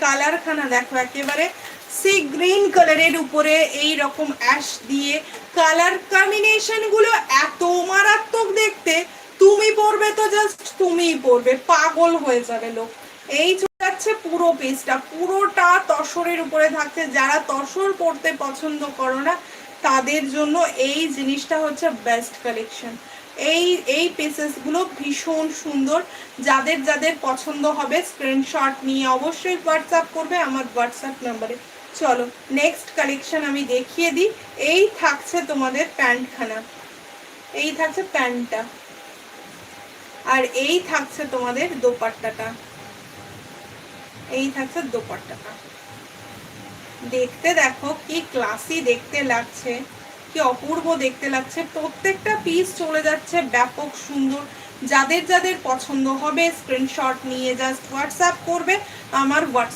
কালারখানা দেখো, একেবারে sea green কালারের উপরে এই রকম অ্যাশ দিয়ে কালার কম্বিনেশন গুলো এত মারাত্মক দেখতে, তুমি পরবে তো জাস্ট তুমিই পরবে, পাগল হয়ে যাবে লোক। এই যাচ্ছে পুরো পিসটা, পুরোটা তসরের উপরে থাকছে। যারা তসর পরতে পছন্দ করো না তাদের জন্য এই জিনিসটা হচ্ছে বেস্ট কালেকশন। এই পিসেসগুলো ভীষণ সুন্দর, যাদের যাদের পছন্দ হবে স্ক্রিনশট নিয়ে অবশ্যই হোয়াটসঅ্যাপ করবে আমার হোয়াটসঅ্যাপ নাম্বারে। চলো নেক্সট কালেকশন আমি দেখিয়ে দিই। এই থাকছে তোমাদের প্যান্টখানা, এই থাকছে প্যান্টটা, আর এই থাকছে তোমাদের দোপাট্টাটা, এই থাকছে দোপাট্টাটা। দেখতে দেখো কি ক্লাসি দেখতে লাগছে, কি অপূর্ব দেখতে লাগছে। প্রত্যেকটা পিস চলে যাচ্ছে ব্যাপক সুন্দর। যাদের যাদের পছন্দ হবে স্ক্রিনশট নিয়ে জাস্ট হোয়াটসঅ্যাপ করবে আমার হোয়াটসঅ্যাপ